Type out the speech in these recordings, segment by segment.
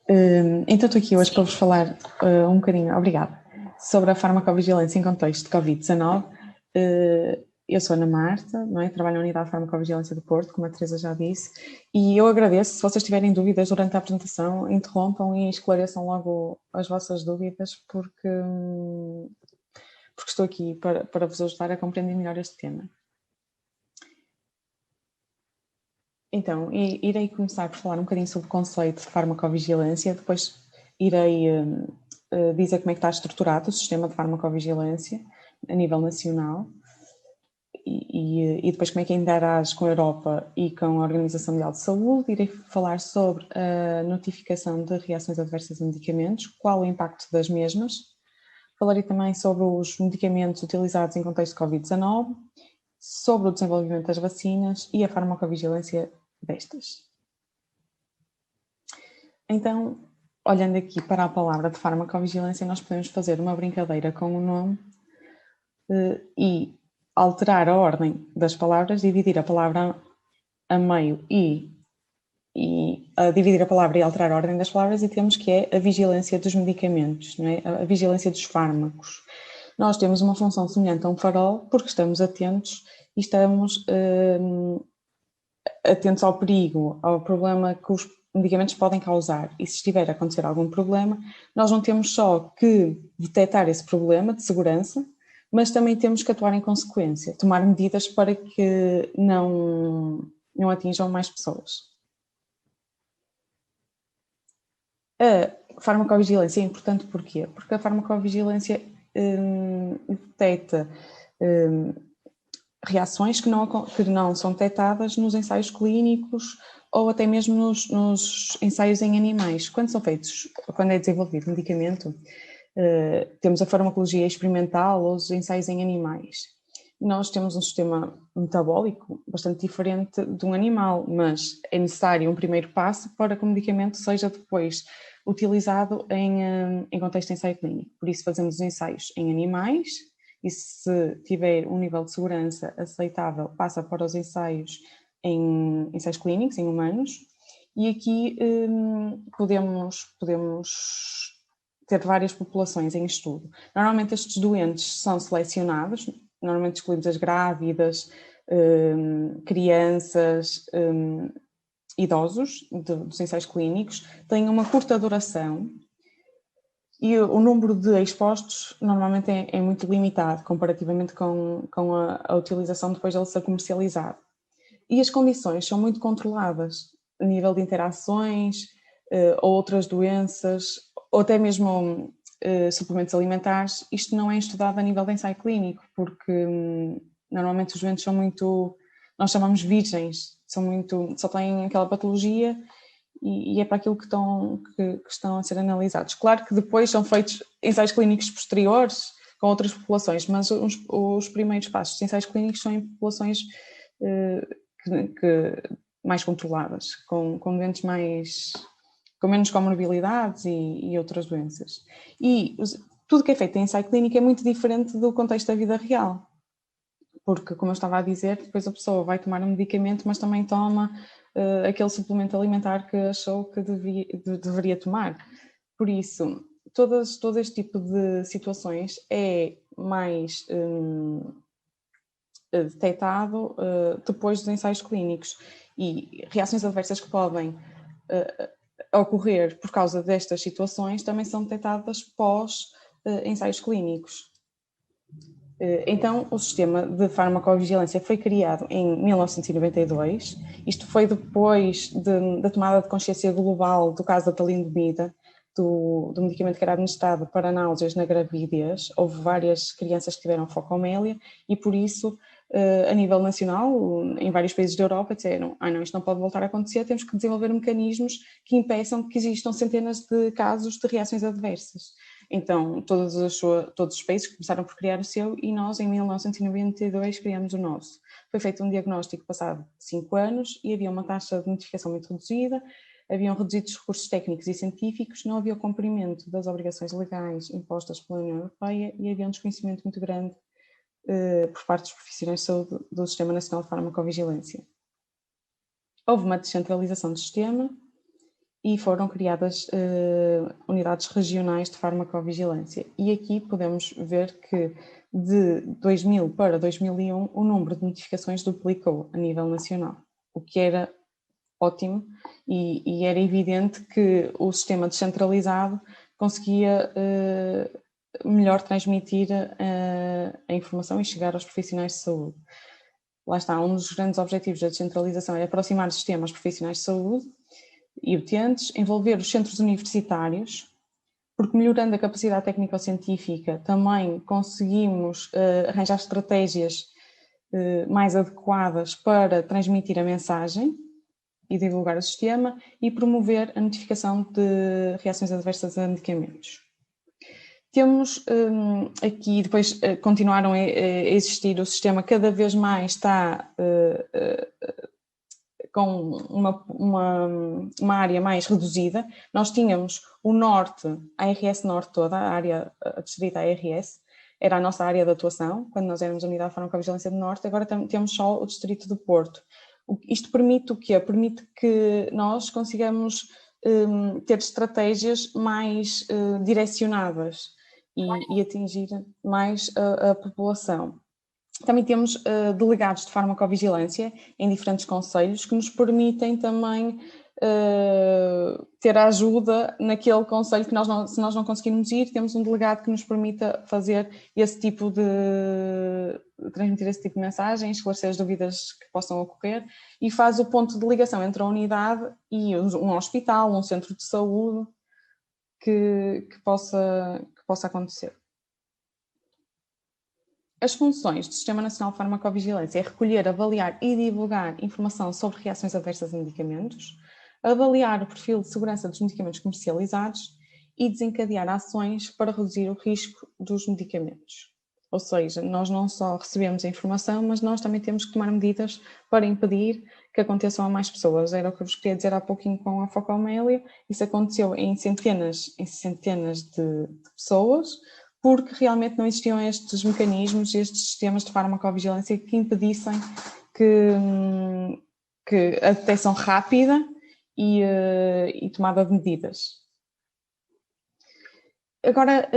Então estou aqui hoje para vos falar um bocadinho, obrigada, sobre a farmacovigilância em contexto de Covid-19. Eu sou Ana Marta, não é? Trabalho na Unidade de Farmacovigilância do Porto, como a Teresa já disse, e eu agradeço, se vocês tiverem dúvidas durante a apresentação, interrompam e esclareçam logo as vossas dúvidas, porque estou aqui para vos ajudar a compreender melhor este tema. Então, irei começar por falar um bocadinho sobre o conceito de farmacovigilância, depois irei dizer como é que está estruturado o sistema de farmacovigilância a nível nacional e depois como é que interage com a Europa e com a Organização Mundial de Saúde. Irei falar sobre a notificação de reações adversas a medicamentos, qual o impacto das mesmas. Falarei também sobre os medicamentos utilizados em contexto de Covid-19, sobre o desenvolvimento das vacinas e a farmacovigilância destas. Então, olhando aqui para a palavra de farmacovigilância, nós podemos fazer uma brincadeira com o nome e alterar a ordem das palavras, dividir a palavra a meio e dividir a palavra e alterar a ordem das palavras, e temos que é a vigilância dos medicamentos, não é? A vigilância dos fármacos. Nós temos uma função semelhante a um farol porque estamos atentos e estamos atentos ao perigo, ao problema que os medicamentos podem causar. E se estiver a acontecer algum problema, nós não temos só que detectar esse problema de segurança, mas também temos que atuar em consequência, tomar medidas para que não atinjam mais pessoas. A farmacovigilância é importante porquê? Porque a farmacovigilância detecta reações que não são detectadas nos ensaios clínicos ou até mesmo nos ensaios em animais. Quando é desenvolvido medicamento, temos a farmacologia experimental ou os ensaios em animais. Nós temos um sistema metabólico bastante diferente de um animal, mas é necessário um primeiro passo para que o medicamento seja depois utilizado em contexto de ensaio clínico. Por isso fazemos os ensaios em animais e, se tiver um nível de segurança aceitável, passa para os ensaios em ensaios clínicos, em humanos, e aqui podemos ter várias populações em estudo. Normalmente estes doentes são selecionados, normalmente excluímos as grávidas, crianças, idosos dos ensaios clínicos, têm uma curta duração e o número de expostos normalmente é muito limitado comparativamente com a utilização depois dele ser comercializado. E as condições são muito controladas a nível de interações, ou outras doenças, ou até mesmo suplementos alimentares. Isto não é estudado a nível de ensaio clínico, porque normalmente os doentes são muito, nós chamamos virgens, só têm aquela patologia e é para aquilo que estão a ser analisados. Claro que depois são feitos ensaios clínicos posteriores com outras populações, mas os primeiros passos de ensaios clínicos são em populações mais controladas, com doentes com menos comorbilidades e outras doenças. E tudo que é feito em ensaio clínico é muito diferente do contexto da vida real, porque, como eu estava a dizer, depois a pessoa vai tomar um medicamento, mas também toma aquele suplemento alimentar que achou que deveria tomar. Por isso, todo este tipo de situações é mais detectado depois dos ensaios clínicos, e reações adversas que podem ocorrer por causa destas situações também são detectadas pós ensaios clínicos. Então, o sistema de farmacovigilância foi criado em 1992. Isto foi depois da tomada de consciência global do caso da talidomida, do medicamento que era administrado para náuseas na gravidez. Houve várias crianças que tiveram focomélia e, por isso, a nível nacional, em vários países da Europa, disseram: não, isto não pode voltar a acontecer, temos que desenvolver mecanismos que impeçam que existam centenas de casos de reações adversas. Então, todos os países começaram por criar o seu e nós, em 1992, criamos o nosso. Foi feito um diagnóstico passado 5 anos e havia uma taxa de notificação muito reduzida, haviam reduzidos recursos técnicos e científicos, não havia o cumprimento das obrigações legais impostas pela União Europeia e havia um desconhecimento muito grande por parte dos profissionais de saúde do Sistema Nacional de Farmacovigilância. Houve uma descentralização do sistema e foram criadas unidades regionais de farmacovigilância. E aqui podemos ver que de 2000 para 2001 o número de notificações duplicou a nível nacional, o que era ótimo e era evidente que o sistema descentralizado conseguia melhor transmitir a informação e chegar aos profissionais de saúde. Lá está, um dos grandes objetivos da descentralização é aproximar o sistema aos profissionais de saúde e utentes, envolver os centros universitários, porque melhorando a capacidade técnico-científica também conseguimos arranjar estratégias mais adequadas para transmitir a mensagem e divulgar o sistema e promover a notificação de reações adversas a medicamentos. Temos aqui, depois continuaram a existir, o sistema cada vez mais está com uma área mais reduzida. Nós tínhamos o Norte, a ARS Norte toda, a área distrita ARS, era a nossa área de atuação, quando nós éramos a Unidade de Farmacovigilância do Norte, agora temos só o distrito do Porto. Isto permite o quê? Permite que nós consigamos ter estratégias mais direcionadas e atingir mais a população. Também temos delegados de farmacovigilância em diferentes concelhos que nos permitem também ter a ajuda naquele concelho que se nós não conseguirmos ir, temos um delegado que nos permita fazer esse tipo transmitir esse tipo de mensagem, esclarecer as dúvidas que possam ocorrer e faz o ponto de ligação entre a unidade e um hospital, um centro de saúde que possa acontecer. As funções do Sistema Nacional de Farmacovigilância é recolher, avaliar e divulgar informação sobre reações adversas a medicamentos, avaliar o perfil de segurança dos medicamentos comercializados e desencadear ações para reduzir o risco dos medicamentos. Ou seja, nós não só recebemos a informação, mas nós também temos que tomar medidas para impedir que aconteçam a mais pessoas. Era o que eu vos queria dizer há pouquinho com a focomélia. Isso aconteceu em centenas de pessoas, porque realmente não existiam estes mecanismos, estes sistemas de farmacovigilância que impedissem que a detecção rápida e tomada de medidas. Agora,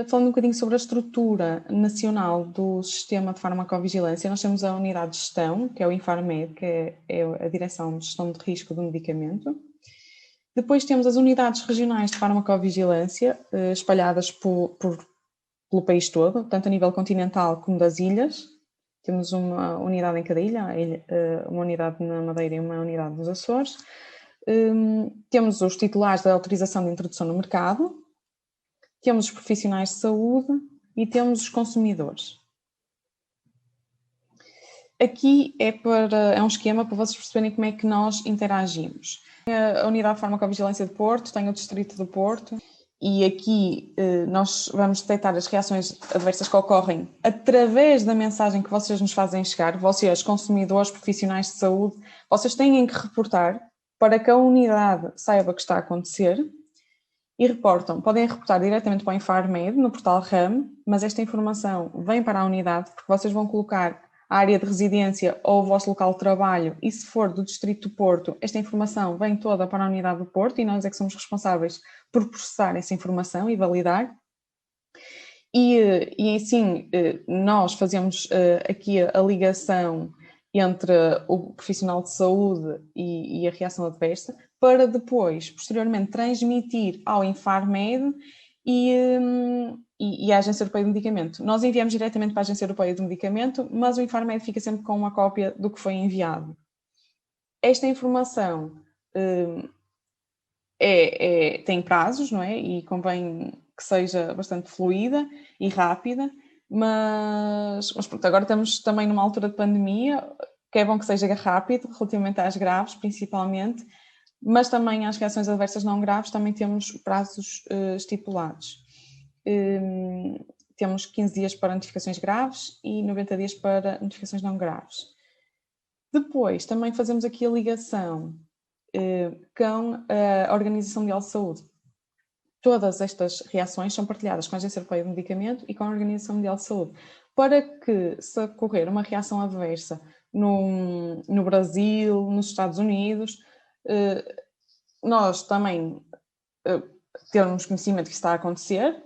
falando um bocadinho sobre a estrutura nacional do sistema de farmacovigilância, nós temos a unidade de gestão, que é o Infarmed, que é a Direção de Gestão de Risco do Medicamento. Depois temos as unidades regionais de farmacovigilância, espalhadas pelo país todo, tanto a nível continental como das ilhas. Temos uma unidade em cada ilha, uma unidade na Madeira e uma unidade nos Açores. Temos os titulares da autorização de introdução no mercado, temos os profissionais de saúde e temos os consumidores. Aqui é um esquema para vocês perceberem como é que nós interagimos. A Unidade de Farmacovigilância de Porto tem o Distrito do Porto e aqui nós vamos detectar as reações adversas que ocorrem através da mensagem que vocês nos fazem chegar. Vocês, consumidores, profissionais de saúde, vocês têm que reportar para que a unidade saiba o que está a acontecer. E reportam, podem reportar diretamente para o Infarmed, no portal RAM, mas esta informação vem para a unidade, porque vocês vão colocar a área de residência ou o vosso local de trabalho, e se for do Distrito do Porto, esta informação vem toda para a unidade do Porto, e nós é que somos responsáveis por processar essa informação e validar. E assim, nós fazemos aqui a ligação entre o profissional de saúde e a reação adversa, para depois, posteriormente, transmitir ao Infarmed e à Agência Europeia do Medicamento. Nós enviamos diretamente para a Agência Europeia do Medicamento, mas o Infarmed fica sempre com uma cópia do que foi enviado. Esta informação tem prazos, não é? E convém que seja bastante fluida e rápida, mas pronto, agora estamos também numa altura de pandemia, que é bom que seja rápido, relativamente às graves, principalmente, mas também às reações adversas não graves também temos prazos estipulados. Temos 15 dias para notificações graves e 90 dias para notificações não graves. Depois, também fazemos aqui a ligação com a Organização Mundial de Saúde. Todas estas reações são partilhadas com a Agência Europeia do Medicamento e com a Organização Mundial de Saúde, para que, se ocorrer uma reação adversa no Brasil, nos Estados Unidos, nós também termos conhecimento que está a acontecer,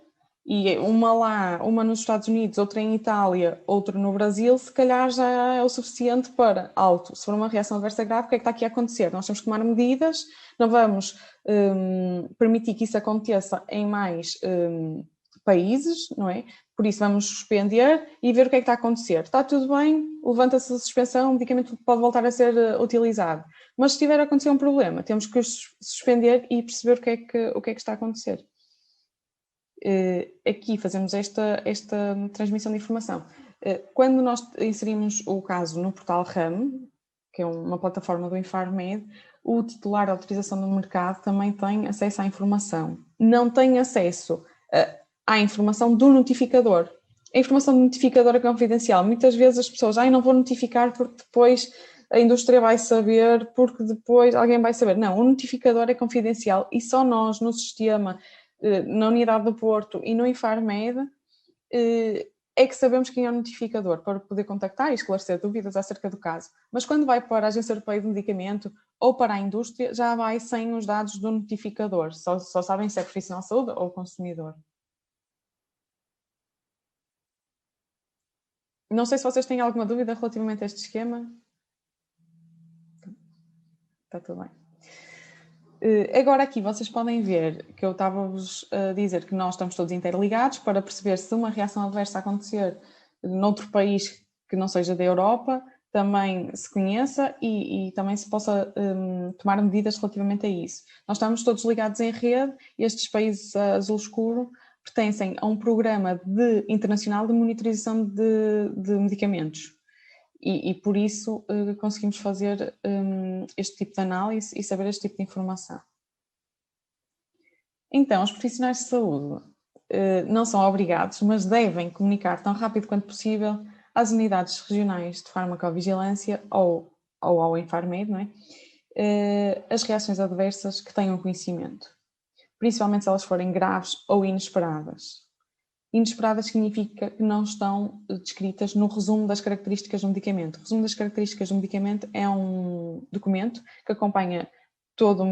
e uma lá, uma nos Estados Unidos, outra em Itália, outra no Brasil, se calhar já é o suficiente para se for uma reação adversa grave, o que é que está aqui a acontecer? Nós temos que tomar medidas, não vamos permitir que isso aconteça em mais países, não é? Por isso vamos suspender e ver o que é que está a acontecer. Está tudo bem, levanta-se a suspensão, o medicamento pode voltar a ser utilizado. Mas se tiver a acontecer um problema, temos que suspender e perceber o que é que está a acontecer. Aqui fazemos esta transmissão de informação. Quando nós inserimos o caso no portal RAM, que é uma plataforma do Infarmed, o titular de autorização do mercado também tem acesso à informação. Não tem acesso à informação do notificador. A informação do notificador é confidencial. Muitas vezes as pessoas, não vou notificar porque depois a indústria vai saber, porque depois alguém vai saber. Não, o notificador é confidencial e só nós no sistema, na unidade do Porto e no Infarmed, é que sabemos quem é o notificador para poder contactar e esclarecer dúvidas acerca do caso. Mas quando vai para a Agência Europeia de Medicamento ou para a indústria, já vai sem os dados do notificador. Só sabem se é profissional de saúde ou consumidor. Não sei se vocês têm alguma dúvida relativamente a este esquema. Está tudo bem. Agora aqui vocês podem ver que eu estava-vos a dizer que nós estamos todos interligados para perceber se uma reação adversa acontecer noutro país que não seja da Europa, também se conheça e também se possa tomar medidas relativamente a isso. Nós estamos todos ligados em rede, estes países azul escuro pertencem a um programa internacional de monitorização de medicamentos. E por isso conseguimos fazer este tipo de análise e saber este tipo de informação. Então, os profissionais de saúde não são obrigados, mas devem comunicar tão rápido quanto possível às unidades regionais de farmacovigilância ou ao Infarmed, não é? As reações adversas que tenham conhecimento, principalmente se elas forem graves ou inesperadas. Inesperadas significa que não estão descritas no resumo das características do medicamento. O resumo das características do medicamento é um documento que acompanha todo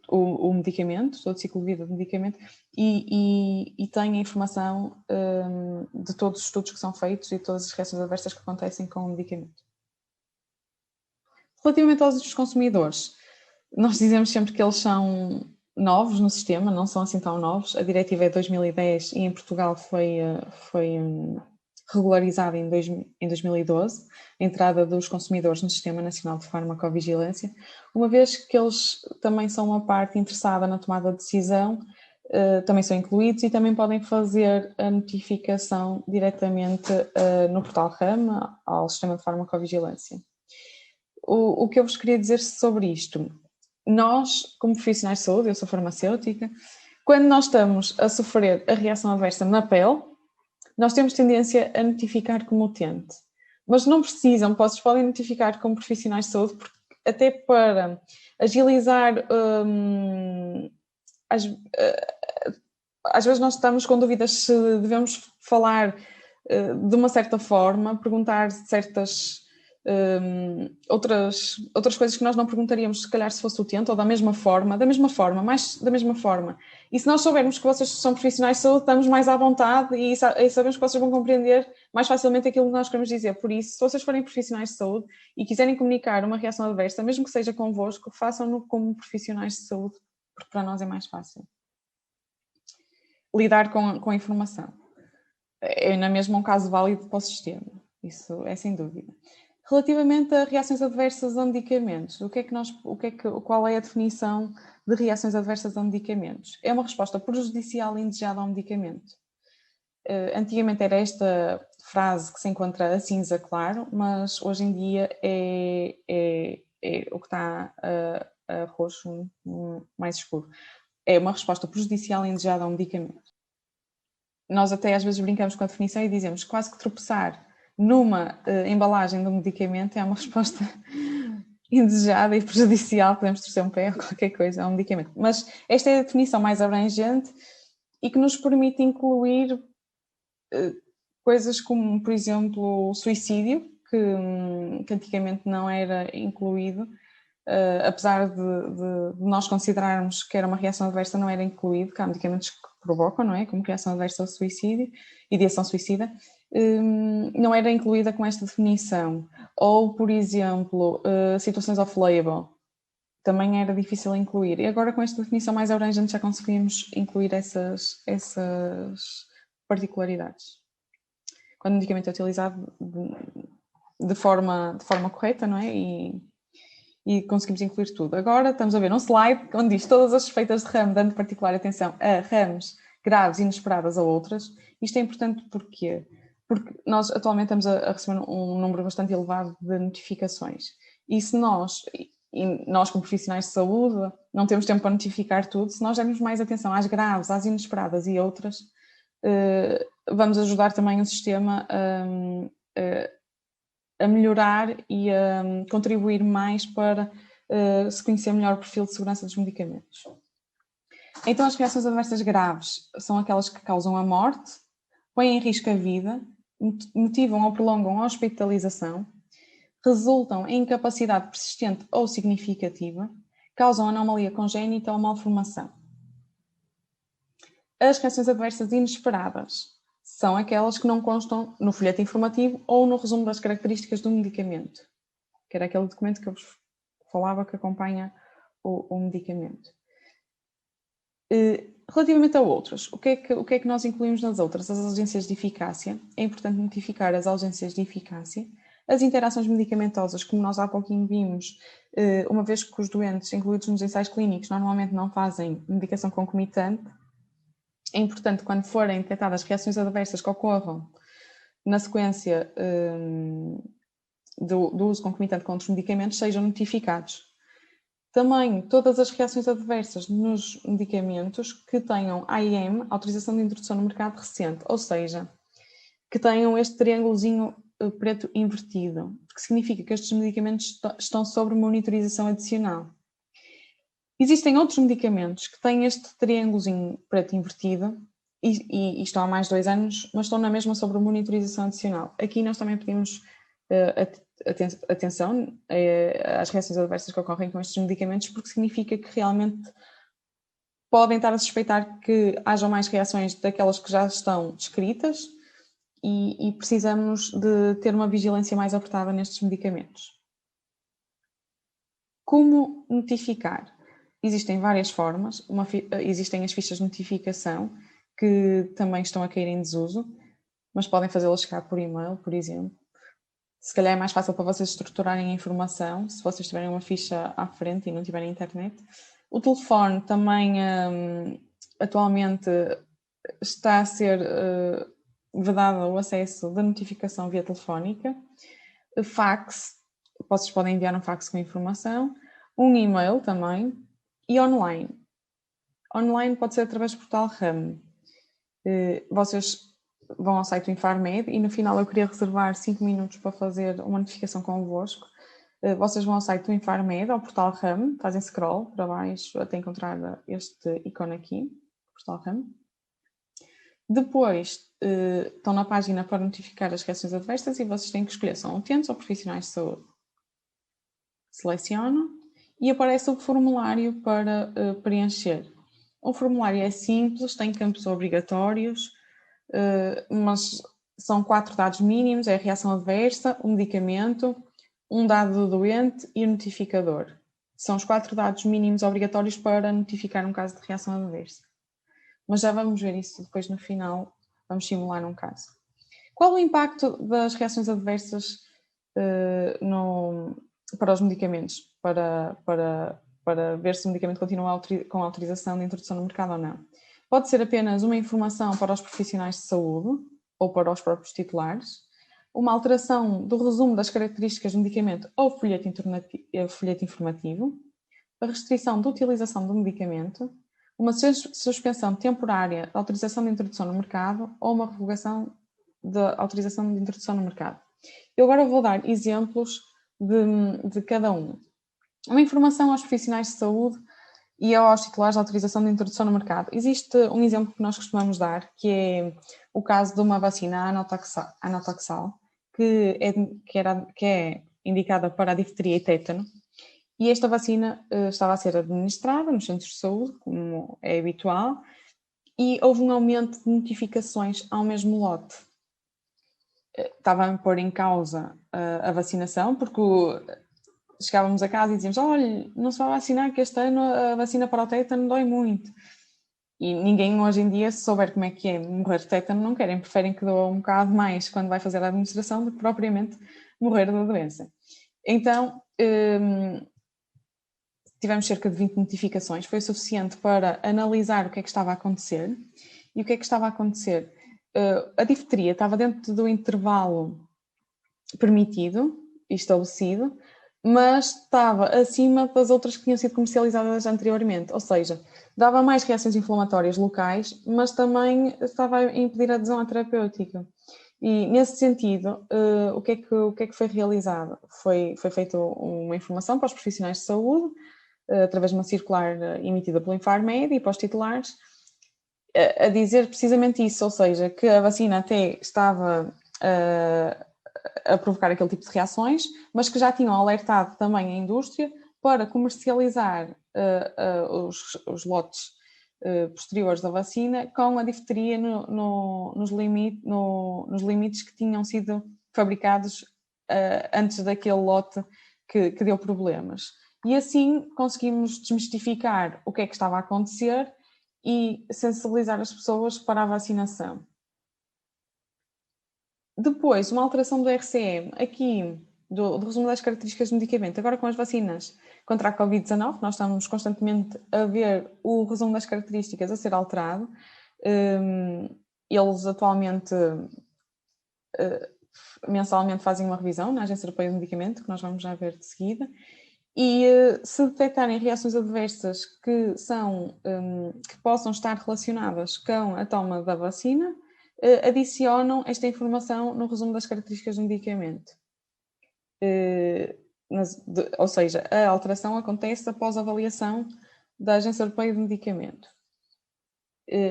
o medicamento, todo o ciclo de vida do medicamento e tem a informação de todos os estudos que são feitos e todas as reações adversas que acontecem com o medicamento. Relativamente aos outros consumidores, nós dizemos sempre que eles são novos no sistema, não são assim tão novos. A diretiva é de 2010 e em Portugal foi regularizada em 2012, a entrada dos consumidores no Sistema Nacional de Farmacovigilância, uma vez que eles também são uma parte interessada na tomada de decisão, também são incluídos e também podem fazer a notificação diretamente no portal RAM, ao Sistema de Farmacovigilância. O que eu vos queria dizer sobre isto, nós, como profissionais de saúde, eu sou farmacêutica, quando nós estamos a sofrer a reação adversa na pele, nós temos tendência a notificar como utente. Mas não precisam, vocês podem notificar como profissionais de saúde, porque até para agilizar, às vezes nós estamos com dúvidas se devemos falar de uma certa forma, perguntar certas outras coisas que nós não perguntaríamos se calhar se fosse utente, ou da mesma forma, mais da mesma forma. E se nós soubermos que vocês são profissionais de saúde, estamos mais à vontade e sabemos que vocês vão compreender mais facilmente aquilo que nós queremos dizer. Por isso, se vocês forem profissionais de saúde e quiserem comunicar uma reação adversa, mesmo que seja convosco, façam-no como profissionais de saúde, porque para nós é mais fácil lidar com a informação. É na mesma um caso válido para o sistema, isso é sem dúvida. Relativamente a reações adversas a medicamentos, qual é a definição de reações adversas a medicamentos? É uma resposta prejudicial e indesejada ao medicamento. Antigamente era esta frase que se encontra a cinza claro, mas hoje em dia é o que está a roxo mais escuro. É uma resposta prejudicial e indesejada ao medicamento. Nós até às vezes brincamos com a definição e dizemos quase que tropeçar numa embalagem de um medicamento é uma resposta indesejada e prejudicial, podemos torcer um pé ou qualquer coisa, é um medicamento. Mas esta é a definição mais abrangente e que nos permite incluir coisas como, por exemplo, o suicídio, que antigamente não era incluído, apesar de nós considerarmos que era uma reação adversa, não era incluído, que há medicamentos que provocam, não é? Como reação adversa ao suicídio, ideação suicida, não era incluída com esta definição. Ou, por exemplo, situações off-label, também era difícil incluir. E agora com esta definição mais abrangente já conseguimos incluir essas particularidades. Quando o medicamento é utilizado de forma correta, não é? E conseguimos incluir tudo. Agora estamos a ver um slide onde diz todas as suspeitas de RAM, dando particular atenção a RAMs graves, inesperadas ou outras. Isto é importante porquê? Porque nós atualmente estamos a receber um número bastante elevado de notificações. E se nós como profissionais de saúde não temos tempo para notificar tudo, se nós dermos mais atenção às graves, às inesperadas e outras, vamos ajudar também o sistema a melhorar e a contribuir mais para se conhecer melhor o perfil de segurança dos medicamentos. Então, as reações adversas graves são aquelas que causam a morte, põem em risco a vida, motivam ou prolongam a hospitalização, resultam em incapacidade persistente ou significativa, causam anomalia congénita ou malformação. As reações adversas inesperadas são aquelas que não constam no folheto informativo ou no resumo das características do medicamento, que era aquele documento que eu vos falava que acompanha o medicamento. Relativamente a outras, o que é que nós incluímos nas outras? As ausências de eficácia. É importante notificar as ausências de eficácia. As interações medicamentosas, como nós há pouquinho vimos, uma vez que os doentes incluídos nos ensaios clínicos normalmente não fazem medicação concomitante, é importante, quando forem detectadas reações adversas que ocorram na sequência do uso concomitante com outros medicamentos, sejam notificados. Também todas as reações adversas nos medicamentos que tenham AIM, autorização de introdução no mercado recente, ou seja, que tenham este triângulozinho preto invertido, que significa que estes medicamentos estão sob monitorização adicional. Existem outros medicamentos que têm este triângulozinho preto invertido e estão há mais de 2 anos, mas estão na mesma sobre monitorização adicional. Aqui nós também pedimos atenção às reações adversas que ocorrem com estes medicamentos, porque significa que realmente podem estar a suspeitar que hajam mais reações daquelas que já estão descritas e precisamos de ter uma vigilância mais apertada nestes medicamentos. Como notificar? Existem várias formas. Existem as fichas de notificação, que também estão a cair em desuso, mas podem fazê-las chegar por e-mail, por exemplo. Se calhar é mais fácil para vocês estruturarem a informação, se vocês tiverem uma ficha à frente e não tiverem internet. O telefone também, atualmente, está a ser vedado o acesso da notificação via telefónica. Fax, vocês podem enviar um fax com informação. Um e-mail também. E online. Online pode ser através do portal RAM. Vocês vão ao site do Infarmed e no final eu queria reservar 5 minutos para fazer uma notificação convosco. Vocês vão ao site do Infarmed, ao portal RAM, fazem scroll para baixo até encontrar este ícone aqui, portal RAM. Depois estão na página para notificar as reações adversas e vocês têm que escolher são utentes ou profissionais de saúde. Selecionam e aparece o formulário para preencher. O formulário é simples, tem campos obrigatórios, mas são 4 dados mínimos, é a reação adversa, o medicamento, um dado do doente e o notificador. São os 4 dados mínimos obrigatórios para notificar um caso de reação adversa. Mas já vamos ver isso depois no final, vamos simular um caso. Qual o impacto das reações adversas para os medicamentos? Para ver se o medicamento continua com autorização de introdução no mercado ou não. Pode ser apenas uma informação para os profissionais de saúde ou para os próprios titulares, uma alteração do resumo das características do medicamento ou folheto informativo, a restrição da utilização do medicamento, uma suspensão temporária da autorização de introdução no mercado ou uma revogação da autorização de introdução no mercado. Eu agora vou dar exemplos de cada um. Uma informação aos profissionais de saúde e aos titulares de autorização de introdução no mercado. Existe um exemplo que nós costumamos dar, que é o caso de uma vacina Anatoxal, que é indicada para a difteria e tétano, e esta vacina estava a ser administrada nos centros de saúde, como é habitual, e houve um aumento de notificações ao mesmo lote. Estava a pôr em causa a vacinação, porque chegávamos a casa e dizíamos: olha, não se vai vacinar, que este ano a vacina para o tétano dói muito. E ninguém hoje em dia, se souber como é que é morrer de tétano, não querem, preferem que doa um bocado mais quando vai fazer a administração do que propriamente morrer da doença. Então, tivemos cerca de 20 notificações, foi suficiente para analisar o que é que estava a acontecer. E o que é que estava a acontecer? A difteria estava dentro do intervalo permitido e estabelecido, mas estava acima das outras que tinham sido comercializadas anteriormente, ou seja, dava mais reações inflamatórias locais, mas também estava a impedir a adesão à terapêutica. E nesse sentido, o que é que foi realizado? Foi feita uma informação para os profissionais de saúde, através de uma circular emitida pelo Infarmed e para os titulares, a dizer precisamente isso, ou seja, que a vacina até estava a provocar aquele tipo de reações, mas que já tinham alertado também a indústria para comercializar os lotes posteriores da vacina com a difteria nos limites que tinham sido fabricados antes daquele lote que deu problemas. E assim conseguimos desmistificar o que é que estava a acontecer e sensibilizar as pessoas para a vacinação. Depois, uma alteração do RCM, aqui do resumo das características do medicamento, agora com as vacinas contra a Covid-19, nós estamos constantemente a ver o resumo das características a ser alterado. Eles atualmente, mensalmente, fazem uma revisão na Agência Europeia do Medicamento, que nós vamos já ver de seguida, e se detectarem reações adversas que possam estar relacionadas com a toma da vacina, adicionam esta informação no resumo das características do medicamento. Ou seja, a alteração acontece após a avaliação da Agência Europeia de Medicamento.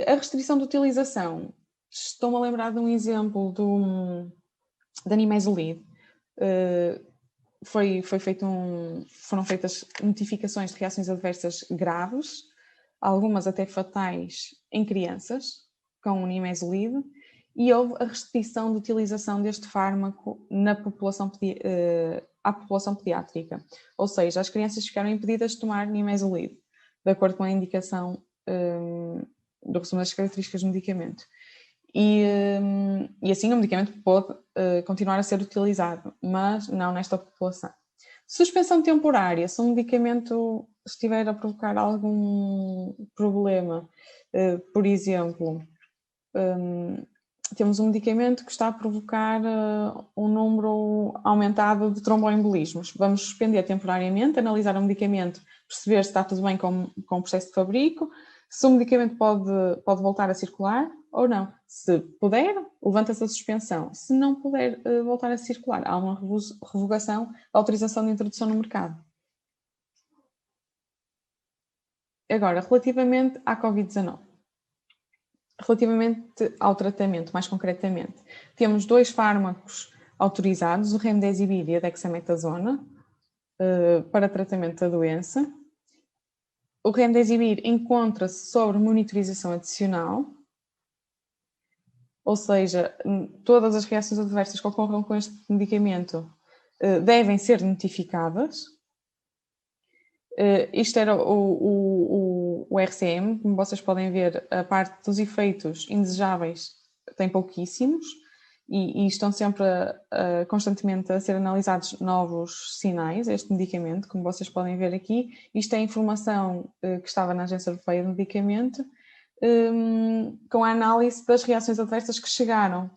A restrição de utilização. Estou-me a lembrar de um exemplo da Nimesulide. Foram feitas notificações de reações adversas graves, algumas até fatais, em crianças com Nimesulide, e houve a restrição de utilização deste fármaco à população pediátrica. Ou seja, as crianças ficaram impedidas de tomar Nimesulide, de acordo com a indicação do resumo das características do medicamento. E assim o medicamento pode continuar a ser utilizado, mas não nesta população. Suspensão temporária, se um medicamento estiver a provocar algum problema, por exemplo, temos um medicamento que está a provocar um número aumentado de tromboembolismos. Vamos suspender temporariamente, analisar o medicamento, perceber se está tudo bem com o processo de fabrico, se o medicamento pode voltar a circular ou não. Se puder, levanta-se a suspensão. Se não puder voltar a circular, há uma revogação da autorização de introdução no mercado. Agora, relativamente à Covid-19. Relativamente ao tratamento, mais concretamente, temos 2 fármacos autorizados, o Remdesivir e a Dexametasona, para tratamento da doença. O Remdesivir encontra-se sobre monitorização adicional, ou seja, todas as reações adversas que ocorram com este medicamento devem ser notificadas. Isto era o RCM, como vocês podem ver, a parte dos efeitos indesejáveis tem pouquíssimos e estão sempre constantemente a ser analisados novos sinais a este medicamento, como vocês podem ver aqui. Isto é a informação que estava na Agência Europeia do Medicamento, com a análise das reações adversas que chegaram.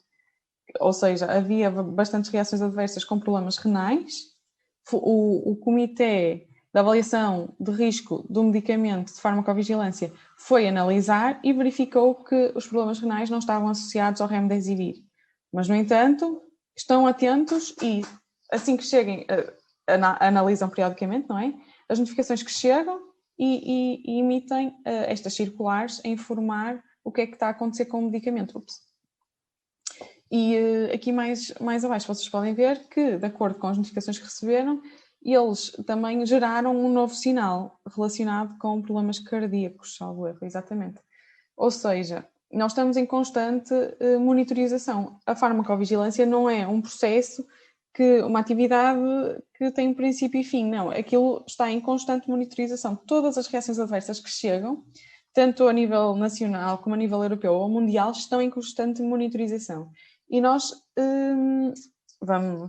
Ou seja, havia bastantes reações adversas com problemas renais. O comitê da avaliação de risco do medicamento de farmacovigilância foi analisar e verificou que os problemas renais não estavam associados ao Remdesivir. Mas, no entanto, estão atentos e, assim que cheguem, analisam periodicamente, não é? As notificações que chegam e emitem estas circulares a informar o que é que está a acontecer com o medicamento. E aqui mais abaixo vocês podem ver que, de acordo com as notificações que receberam, eles também geraram um novo sinal relacionado com problemas cardíacos, salvo erro, exatamente. Ou seja, nós estamos em constante monitorização. A farmacovigilância não é um processo, uma atividade que tem princípio e fim, não. Aquilo está em constante monitorização. Todas as reações adversas que chegam, tanto a nível nacional como a nível europeu ou mundial, estão em constante monitorização. E nós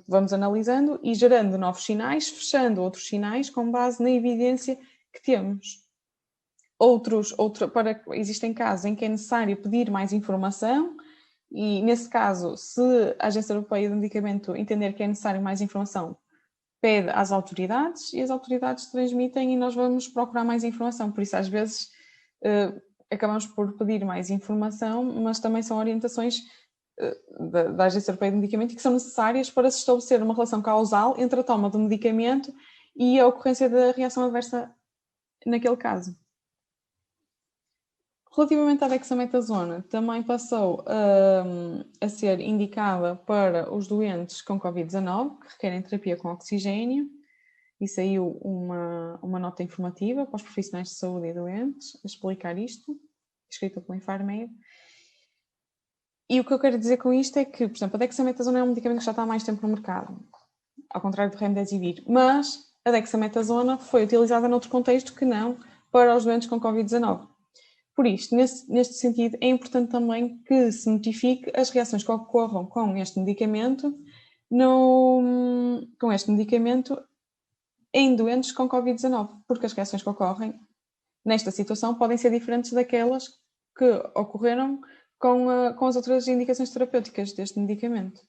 vamos analisando e gerando novos sinais, fechando outros sinais com base na evidência que temos. Existem casos em que é necessário pedir mais informação e, nesse caso, se a Agência Europeia do Medicamento entender que é necessário mais informação, pede às autoridades e as autoridades transmitem e nós vamos procurar mais informação. Por isso, às vezes, acabamos por pedir mais informação, mas também são orientações da Agência Europeia do Medicamento e que são necessárias para se estabelecer uma relação causal entre a toma do medicamento e a ocorrência da reação adversa naquele caso. Relativamente à dexametasona, também passou a ser indicada para os doentes com Covid-19 que requerem terapia com oxigênio e saiu uma nota informativa para os profissionais de saúde e doentes a explicar isto, escrita pelo Infarmed. E o que eu quero dizer com isto é que, por exemplo, a dexametasona é um medicamento que já está há mais tempo no mercado, ao contrário do remdesivir, mas a dexametasona foi utilizada noutro contexto que não para os doentes com Covid-19. Por isto, neste sentido, é importante também que se notifique as reações que ocorram com este medicamento em doentes com Covid-19, porque as reações que ocorrem nesta situação podem ser diferentes daquelas que ocorreram com as outras indicações terapêuticas deste medicamento.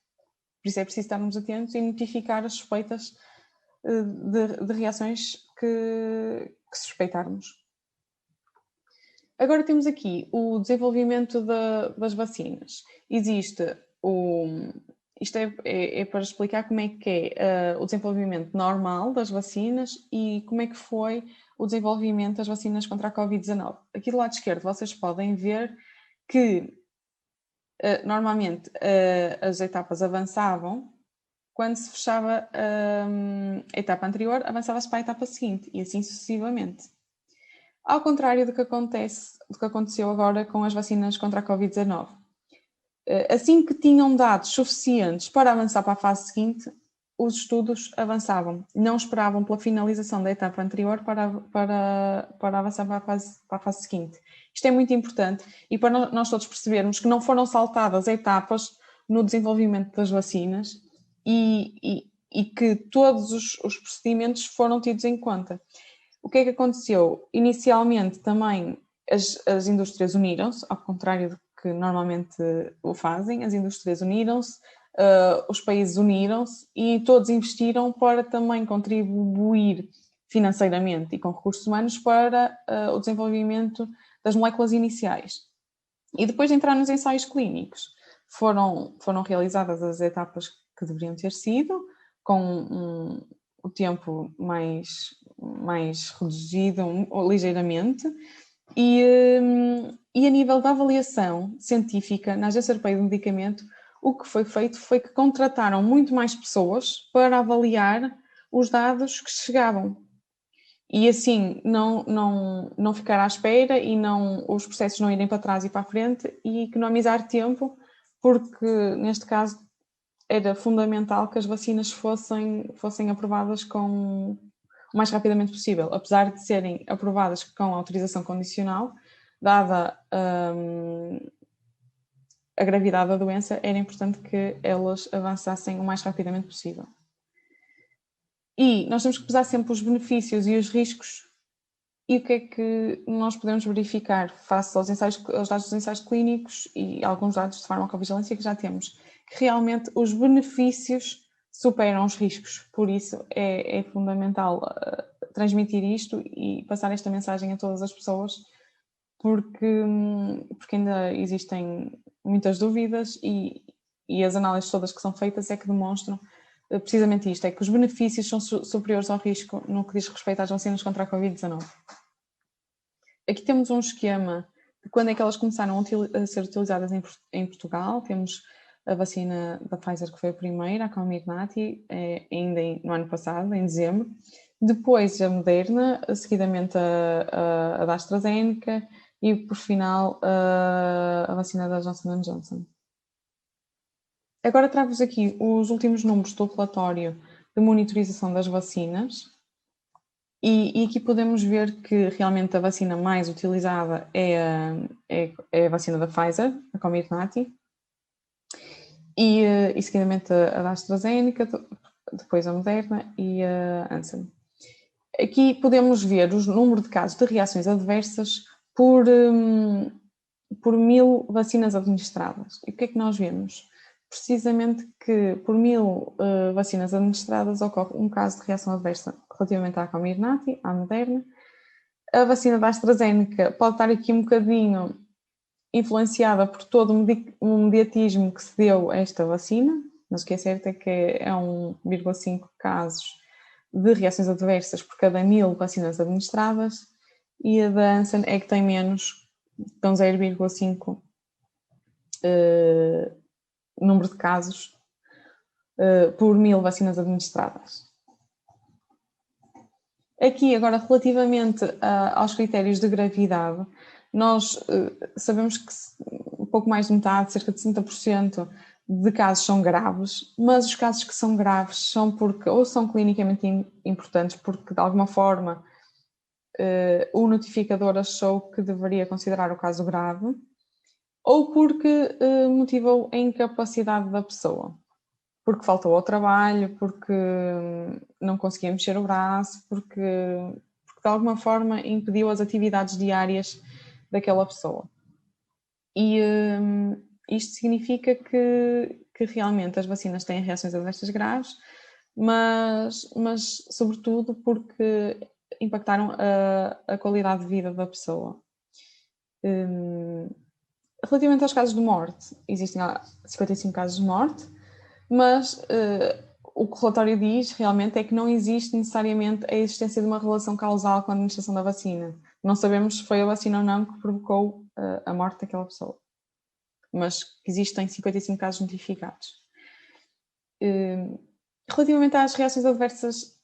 Por isso é preciso estarmos atentos e notificar as suspeitas de reações que suspeitarmos. Agora temos aqui o desenvolvimento das vacinas. Isto é para explicar como é que é o desenvolvimento normal das vacinas e como é que foi o desenvolvimento das vacinas contra a Covid-19. Aqui do lado esquerdo vocês podem ver que normalmente as etapas avançavam, quando se fechava a etapa anterior, avançava-se para a etapa seguinte e assim sucessivamente. Ao contrário do que aconteceu agora com as vacinas contra a Covid-19. Assim que tinham dados suficientes para avançar para a fase seguinte, os estudos avançavam. Não esperavam pela finalização da etapa anterior para avançar para a fase seguinte. Isto é muito importante e para nós todos percebermos que não foram saltadas etapas no desenvolvimento das vacinas e que todos os procedimentos foram tidos em conta. O que é que aconteceu? Inicialmente também as indústrias uniram-se, ao contrário do que normalmente o fazem, as indústrias uniram-se, os países uniram-se e todos investiram para também contribuir financeiramente e com recursos humanos para o desenvolvimento das moléculas iniciais. E depois de entrar nos ensaios clínicos, foram realizadas as etapas que deveriam ter sido, com o tempo mais reduzido, ligeiramente, e a nível da avaliação científica na Agência Europeia do Medicamento, o que foi feito foi que contrataram muito mais pessoas para avaliar os dados que chegavam. E assim não ficar à espera e os processos não irem para trás e para a frente e economizar tempo, porque neste caso era fundamental que as vacinas fossem aprovadas o mais rapidamente possível, apesar de serem aprovadas com autorização condicional, dada a gravidade da doença, era importante que elas avançassem o mais rapidamente possível. E nós temos que pesar sempre os benefícios e os riscos e o que é que nós podemos verificar face aos dados dos ensaios clínicos e alguns dados de farmacovigilância que já temos, que realmente os benefícios superam os riscos. Por isso é fundamental transmitir isto e passar esta mensagem a todas as pessoas, porque ainda existem muitas dúvidas e as análises todas que são feitas é que demonstram precisamente isto, é que os benefícios são superiores ao risco no que diz respeito às vacinas contra a Covid-19. Aqui temos um esquema de quando é que elas começaram a ser utilizadas em Portugal. Temos a vacina da Pfizer, que foi a primeira, a Comirnaty, ainda no ano passado, em dezembro. Depois a Moderna, seguidamente a da AstraZeneca e, por final, a vacina da Johnson & Johnson. Agora trago-vos aqui os últimos números do relatório de monitorização das vacinas. E aqui podemos ver que realmente a vacina mais utilizada é a vacina da Pfizer, a Comirnaty, e seguidamente a da AstraZeneca, depois a Moderna e a Janssen. Aqui podemos ver o número de casos de reações adversas por 1000 vacinas administradas. E o que é que nós vemos? Precisamente que por 1000 vacinas administradas ocorre um caso de reação adversa relativamente à Comirnaty, à Moderna. A vacina da AstraZeneca pode estar aqui um bocadinho influenciada por todo o mediatismo que se deu a esta vacina, mas o que é certo é que é 1,5 casos de reações adversas por cada 1000 vacinas administradas, e a da Janssen é que tem menos, então 0,5 número de casos por 1000 vacinas administradas. Aqui, agora, relativamente aos critérios de gravidade, nós sabemos que um pouco mais de metade, cerca de 60% de casos são graves, mas os casos que são graves são porque ou são clinicamente importantes, porque de alguma forma o notificador achou que deveria considerar o caso grave, ou porque motivou a incapacidade da pessoa, porque faltou ao trabalho, porque não conseguia mexer o braço, porque de alguma forma impediu as atividades diárias daquela pessoa. E isto significa que realmente as vacinas têm reações adversas graves, mas sobretudo porque impactaram a qualidade de vida da pessoa. Relativamente aos casos de morte, existem 55 casos de morte, mas o que o relatório diz realmente é que não existe necessariamente a existência de uma relação causal com a administração da vacina. Não sabemos se foi a vacina ou não que provocou a morte daquela pessoa, mas que existem 55 casos notificados. Relativamente às reações adversas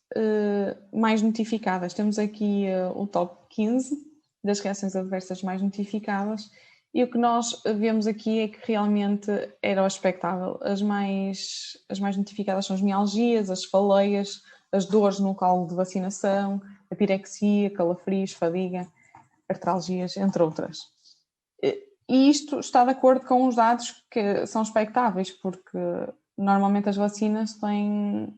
mais notificadas, temos aqui o top 15 das reações adversas mais notificadas, e o que nós vemos aqui é que realmente era o expectável. As mais notificadas são as mialgias, as cefaleias, as dores no local de vacinação, a pirexia, calafrios, fadiga, artralgias, entre outras. E isto está de acordo com os dados que são expectáveis, porque normalmente as vacinas têm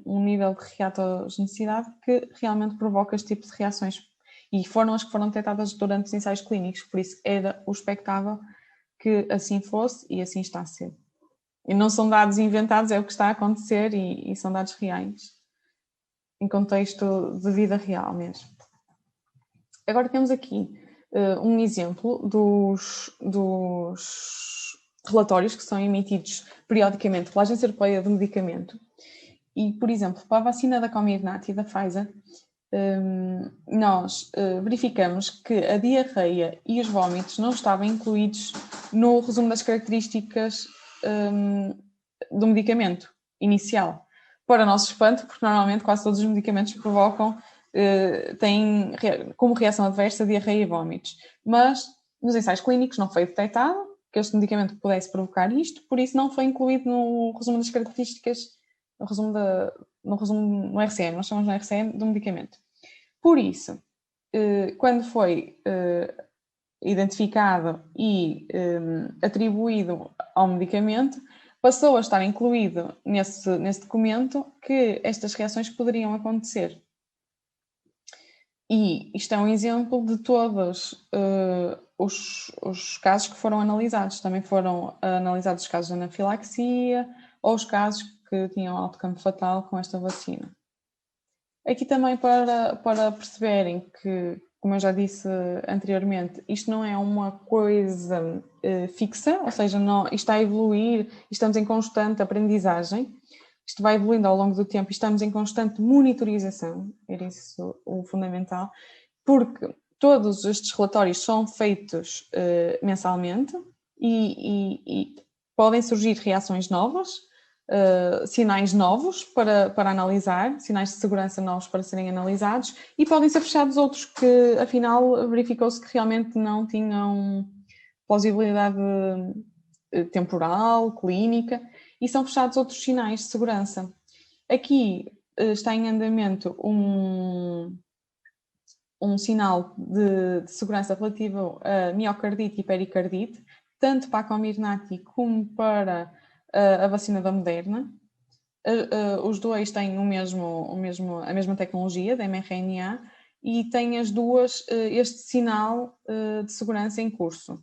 um nível de reatogenicidade que realmente provoca este tipo de reações. E foram as que foram detectadas durante os ensaios clínicos, por isso era o expectável que assim fosse, e assim está a ser. E não são dados inventados, é o que está a acontecer, e são dados reais, em contexto de vida real mesmo. Agora temos aqui um exemplo dos relatórios que são emitidos periodicamente pela Agência Europeia do Medicamento. E, por exemplo, para a vacina da Comirnaty e da Pfizer, nós verificamos que a diarreia e os vómitos não estavam incluídos no resumo das características do medicamento inicial. Para o nosso espanto, porque normalmente quase todos os medicamentos provocam, têm como reação adversa diarreia e vómitos. Mas nos ensaios clínicos não foi detectado que este medicamento pudesse provocar isto, por isso não foi incluído no resumo das características, no RCM, nós chamamos no RCM do medicamento. Por isso, quando foi identificado e atribuído ao medicamento, passou a estar incluído nesse documento que estas reações poderiam acontecer. E isto é um exemplo de todos os casos que foram analisados. Também foram analisados os casos de anafilaxia ou os casos que tinham outcome fatal com esta vacina. Aqui também para perceberem que, como eu já disse anteriormente, isto não é uma coisa fixa, ou seja, isto está a evoluir, estamos em constante aprendizagem, isto vai evoluindo ao longo do tempo e estamos em constante monitorização, era isso o fundamental, porque todos estes relatórios são feitos mensalmente e podem surgir reações novas, sinais novos para analisar, sinais de segurança novos para serem analisados, e podem ser fechados outros que, afinal, verificou-se que realmente não tinham plausibilidade temporal, clínica, e são fechados outros sinais de segurança. Aqui está em andamento um sinal de segurança relativo a miocardite e pericardite, tanto para a Comirnaty como para a vacina da Moderna. Os dois têm a mesma tecnologia, da mRNA, e têm as duas este sinal de segurança em curso.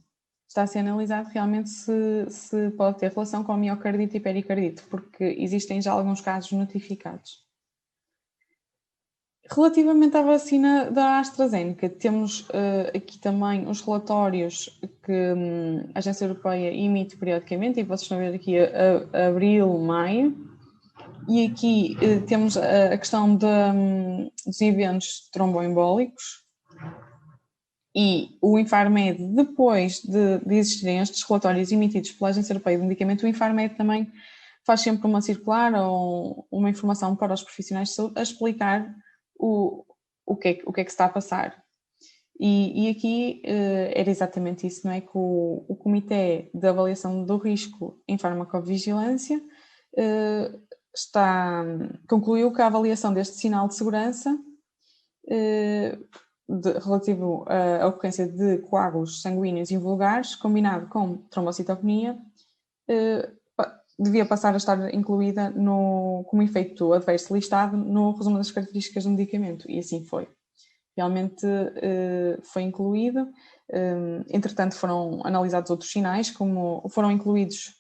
Está a ser analisado realmente se pode ter relação com a miocardite e pericardite, porque existem já alguns casos notificados. Relativamente à vacina da AstraZeneca, temos aqui também os relatórios que a Agência Europeia emite periodicamente, e vocês estão a ver aqui abril, maio, e aqui temos a questão dos eventos tromboembólicos, e o Infarmed, depois de existirem estes relatórios emitidos pela Agência Europeia do Medicamento, o Infarmed também faz sempre uma circular ou uma informação para os profissionais de saúde a explicar o que é que se está a passar. E aqui era exatamente isso, não é? Que o Comitê de Avaliação do Risco em Farmacovigilância concluiu que a avaliação deste sinal de segurança relativo à ocorrência de coágulos sanguíneos invulgares, combinado com trombocitopenia, devia passar a estar incluída como efeito adverso listado no resumo das características do medicamento, e assim foi. Realmente foi incluído. Entretanto, foram analisados outros sinais, como foram incluídos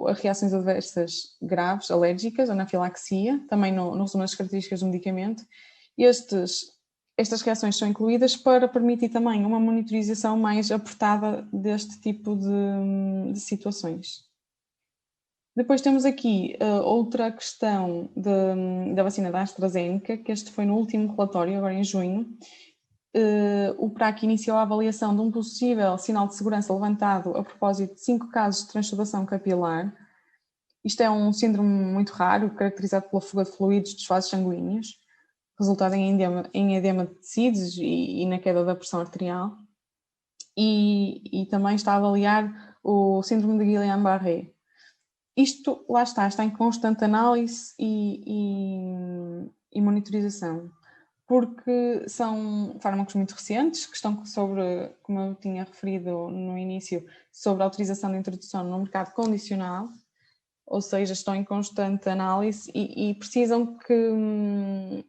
as reações adversas graves, alérgicas, anafilaxia, também no resumo das características do medicamento. Estas reações são incluídas para permitir também uma monitorização mais apertada deste tipo de situações. Depois temos aqui outra questão da vacina da AstraZeneca, que este foi no último relatório, agora em junho. O PRAC iniciou a avaliação de um possível sinal de segurança levantado a propósito de 5 casos de transsudação capilar. Isto é um síndrome muito raro, caracterizado pela fuga de fluidos dos vasos sanguíneos, resultado em edema de tecidos e na queda da pressão arterial. E também está a avaliar o síndrome de Guillain-Barré. Isto, lá está em constante análise e monitorização, porque são fármacos muito recentes, que estão sobre, como eu tinha referido no início, sobre a autorização de introdução no mercado condicional, ou seja, estão em constante análise e precisam que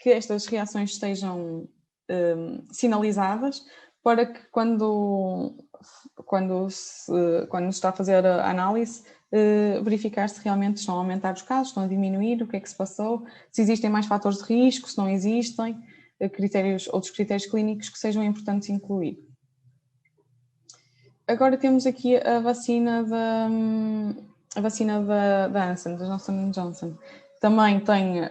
estas reações estejam sinalizadas para que quando se está a fazer a análise, verificar se realmente estão a aumentar os casos, estão a diminuir, o que é que se passou, se existem mais fatores de risco, se não existem, outros critérios clínicos que sejam importantes incluir. Agora temos aqui a vacina da Janssen, da Johnson & Johnson. Também tem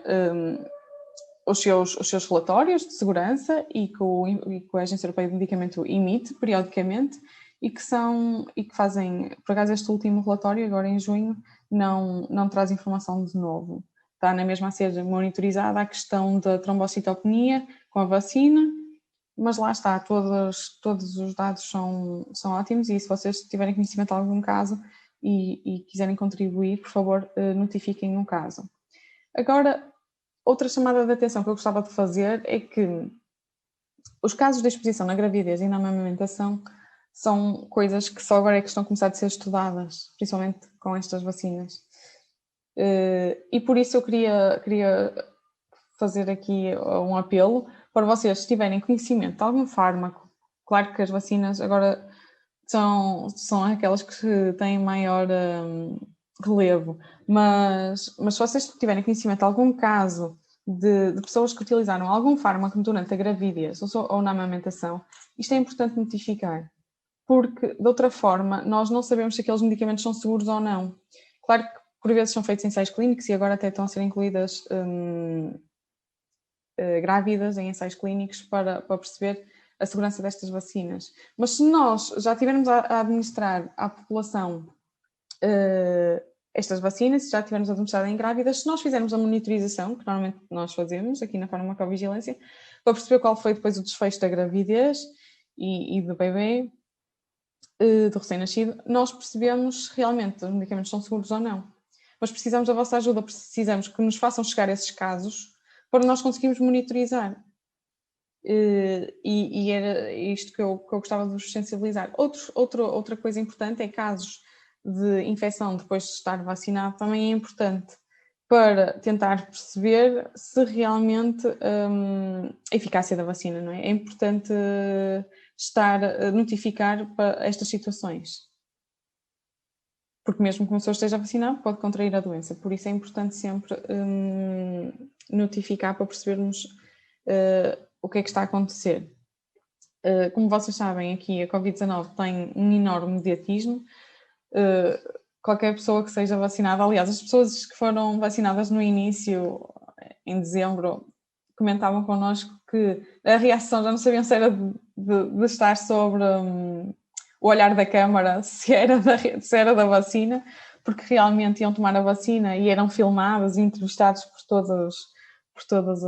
os seus relatórios de segurança e que a Agência Europeia do Medicamento emite periodicamente e que fazem, por acaso este último relatório, agora em junho, não traz informação de novo. Está na mesma a ser monitorizada a questão da trombocitopenia com a vacina, mas lá está, todos os dados são ótimos, e se vocês tiverem conhecimento de algum caso e quiserem contribuir, por favor, notifiquem um caso. Agora, outra chamada de atenção que eu gostava de fazer é que os casos de exposição na gravidez e na amamentação são coisas que só agora é que estão a começar a ser estudadas, principalmente com estas vacinas. E por isso eu queria fazer aqui um apelo para vocês, se tiverem conhecimento de algum fármaco. Claro que as vacinas agora são aquelas que têm maior relevo, mas se vocês tiverem conhecimento de algum caso de pessoas que utilizaram algum fármaco durante a gravidez ou na amamentação, isto é importante notificar, porque de outra forma nós não sabemos se aqueles medicamentos são seguros ou não. Claro que por vezes são feitos ensaios clínicos e agora até estão a ser incluídas grávidas em ensaios clínicos para perceber a segurança destas vacinas. Mas se nós já tivermos a administrar à população estas vacinas, se já tivermos administrado em grávidas, se nós fizermos a monitorização, que normalmente nós fazemos aqui na farmacovigilância, para perceber qual foi depois o desfecho da gravidez e do bebê, do recém-nascido, nós percebemos realmente se os medicamentos são seguros ou não. Mas precisamos da vossa ajuda, precisamos que nos façam chegar esses casos para nós conseguirmos monitorizar. E era isto que eu gostava de vos sensibilizar. Outra coisa importante é casos de infecção depois de estar vacinado, também é importante para tentar perceber se realmente a eficácia da vacina, não é? É importante notificar para estas situações. Porque mesmo que uma pessoa esteja vacinada, pode contrair a doença. Por isso é importante sempre notificar para percebermos o que é que está a acontecer. Como vocês sabem, aqui a Covid-19 tem um enorme mediatismo. Qualquer pessoa que seja vacinada, aliás, as pessoas que foram vacinadas no início, em dezembro, comentavam connosco que a reação já não sabiam se era de estar sobre o olhar da câmara, se era da vacina, porque realmente iam tomar a vacina e eram filmados e entrevistados por todas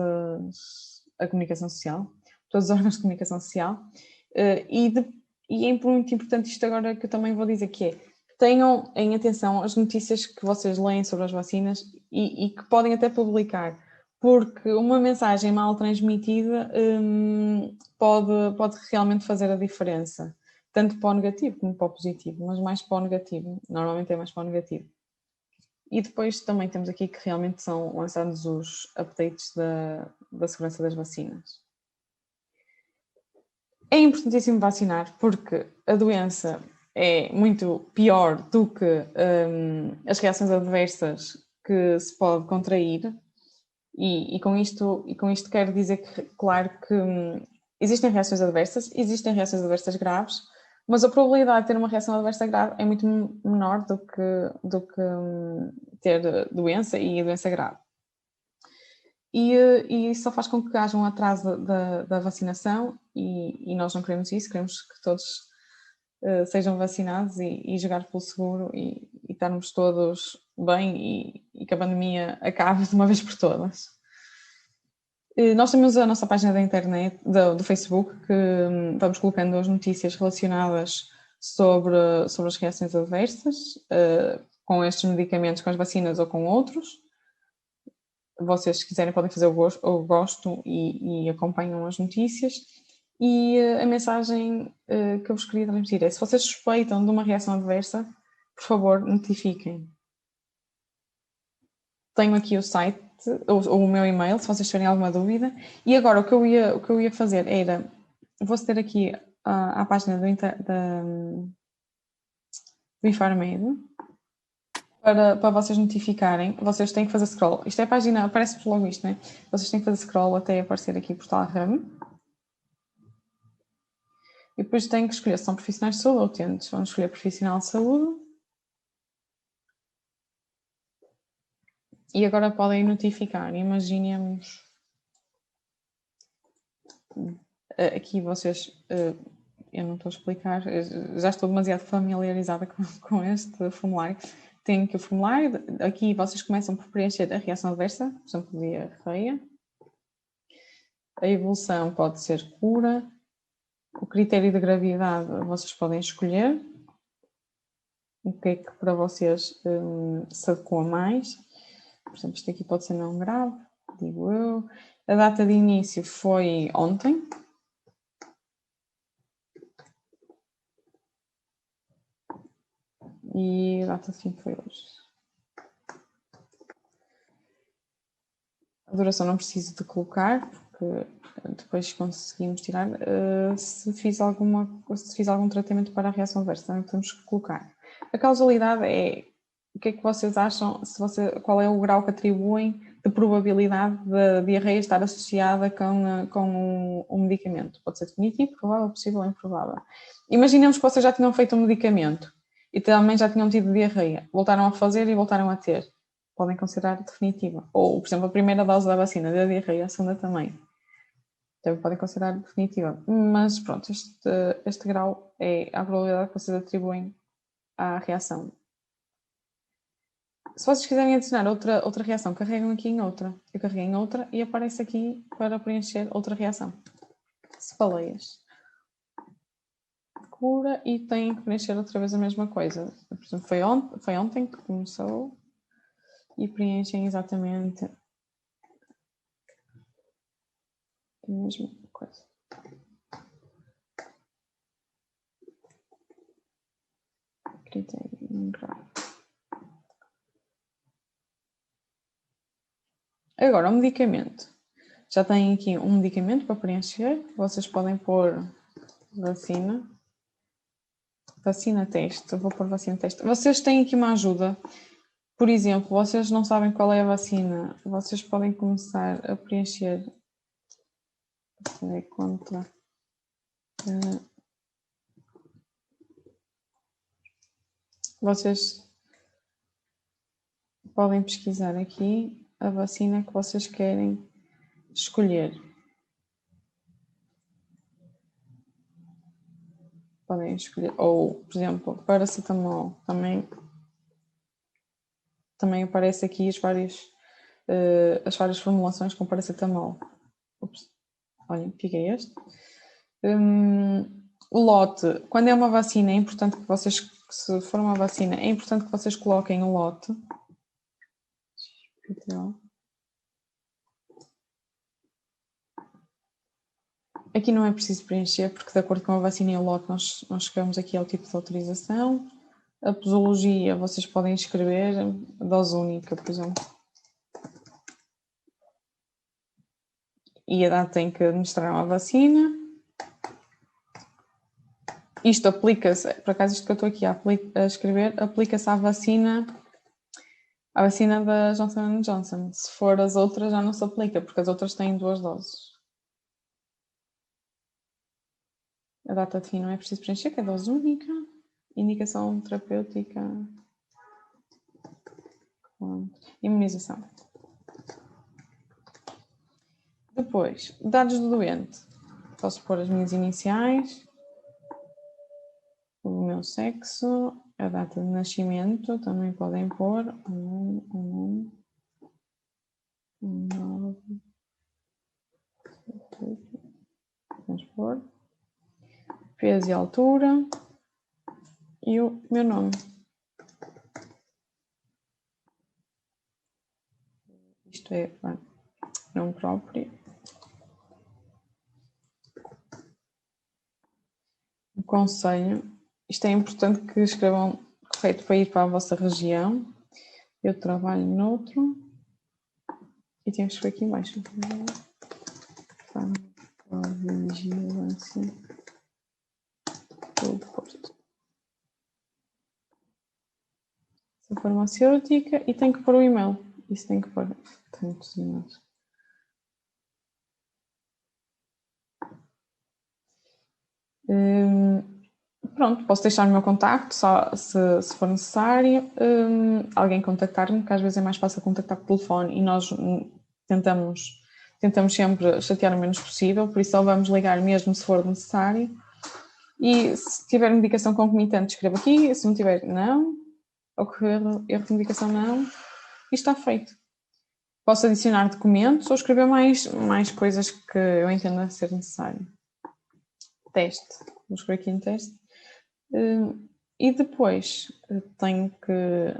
a comunicação social, todos os órgãos de comunicação social. E é muito importante isto agora que eu também vou dizer, que é: tenham em atenção as notícias que vocês leem sobre as vacinas e que podem até publicar, porque uma mensagem mal transmitida pode realmente fazer a diferença, tanto para o negativo como para o positivo, mas mais para o negativo, normalmente é mais para o negativo. E depois também temos aqui que realmente são lançados os updates da segurança das vacinas. É importantíssimo vacinar porque a doença é muito pior do que as reações adversas que se pode contrair e com isto quero dizer que, claro que existem reações adversas graves, mas a probabilidade de ter uma reação adversa grave é muito menor do que ter doença e a doença grave. E só faz com que haja um atraso da vacinação e nós não queremos isso, queremos que todos sejam vacinados e jogar pelo seguro e estarmos todos bem e que a pandemia acabe de uma vez por todas. Nós temos a nossa página da internet, do Facebook, que vamos colocando as notícias relacionadas sobre as reações adversas com estes medicamentos, com as vacinas ou com outros. Vocês, se quiserem, podem fazer o gosto e acompanham as notícias. E a mensagem que eu vos queria transmitir é: se vocês suspeitam de uma reação adversa, por favor, notifiquem. Tenho aqui o site, ou o meu e-mail, se vocês tiverem alguma dúvida. E agora, o que eu ia fazer era: vou aceder aqui à página do Infarmed, para vocês notificarem. Vocês têm que fazer scroll. Isto é a página, aparece-vos logo isto, não é? Vocês têm que fazer scroll até aparecer aqui Portal RAM. E depois têm que escolher se são profissionais de saúde ou utentes. Vamos escolher profissional de saúde. E agora podem notificar. Imaginemos. Aqui vocês. Eu não estou a explicar. Já estou demasiado familiarizada com este formulário. Tem aqui o formulário. Aqui vocês começam por preencher a reação adversa, por exemplo, diarreia. A evolução pode ser cura. O critério de gravidade vocês podem escolher. O que é que para vocês se adequa mais. Por exemplo, isto aqui pode ser não grave, digo eu. A data de início foi ontem. E a data de fim foi hoje. A duração não preciso de colocar, porque depois conseguimos tirar. Se fiz algum tratamento para a reação adversa, também podemos colocar. A causalidade é: o que é que vocês acham, qual é o grau que atribuem de probabilidade da diarreia estar associada com o medicamento? Pode ser definitivo, provável, possível ou improvável. Imaginemos que vocês já tinham feito um medicamento e também já tinham tido diarreia. Voltaram a fazer e voltaram a ter. Podem considerar definitiva. Ou, por exemplo, a primeira dose da vacina deu diarreia, a segunda também. Também podem considerar definitiva. Mas pronto, este grau é a probabilidade que vocês atribuem à reação. Se vocês quiserem adicionar outra reação, carregam aqui em outra. Eu carreguei em outra e aparece aqui para preencher outra reação. Cefaleias. Cura e têm que preencher outra vez a mesma coisa. Por exemplo, foi ontem que começou e preenchem exatamente a mesma coisa. Critério não grave. Agora, o medicamento. Já têm aqui um medicamento para preencher. Vocês podem pôr vacina. Vacina teste. Eu vou pôr vacina teste. Vocês têm aqui uma ajuda. Por exemplo, vocês não sabem qual é a vacina. Vocês podem começar a preencher. Contra. Vocês podem pesquisar aqui a vacina que vocês querem escolher. Podem escolher, ou, por exemplo, paracetamol, também aparece aqui as várias formulações com paracetamol. Ups. Olhem, piquei este. O lote, quando é uma vacina, é importante que vocês, se for uma vacina, é importante que vocês coloquem o lote. Aqui não é preciso preencher, porque de acordo com a vacina e o lote nós chegamos aqui ao tipo de autorização. A posologia vocês podem escrever, dose única, por exemplo. E a data em que administraram a vacina. Isto aplica-se, por acaso isto que eu estou aqui a escrever, aplica-se à vacina da Johnson & Johnson. Se for as outras já não se aplica, porque as outras têm 2 doses. A data de fim não é preciso preencher, que é dose única. Indicação terapêutica. Imunização. Depois, dados do doente. Posso pôr as minhas iniciais, o meu sexo, a data de nascimento, também podem pôr. Vamos pôr. Peso e altura. E o meu nome. Isto é nome próprio. O conselho. Isto é importante que escrevam correto para ir para a vossa região. Eu trabalho noutro. E temos que escrever aqui embaixo. Vigilância do Porto. Farmacêutica e tem que pôr o e-mail. Isso tem que pôr. Tem muitos e-mails. Pronto, posso deixar o meu contacto só se for necessário. Alguém contactar-me, que às vezes é mais fácil contactar por telefone e nós tentamos sempre chatear o menos possível, por isso só vamos ligar mesmo se for necessário. E se tiver medicação concomitante, escreva aqui. Se não tiver, não. Ocorrer erro de medicação, não. E está feito. Posso adicionar documentos ou escrever mais coisas que eu entenda ser necessário. Teste. Vou escrever aqui em teste. E depois tenho que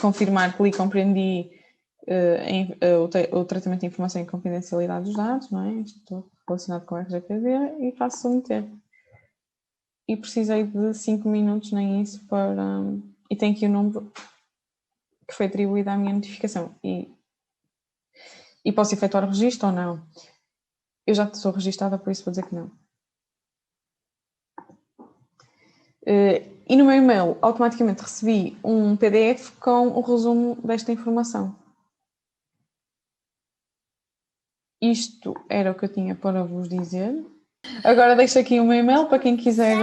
confirmar que lhe compreendi o tratamento de informação e confidencialidade dos dados, não é? Estou relacionado com o RGPD e faço submeter. E precisei de 5 minutos, nem isso, para... E tem aqui o número que foi atribuído à minha notificação. E posso efetuar o registro ou não? Eu já sou registada, por isso vou dizer que não. E no meu e-mail, automaticamente recebi um PDF com o resumo desta informação. Isto era o que eu tinha para vos dizer. Agora deixo aqui o meu e-mail para quem quiser.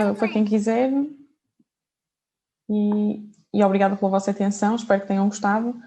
E obrigada pela vossa atenção, espero que tenham gostado.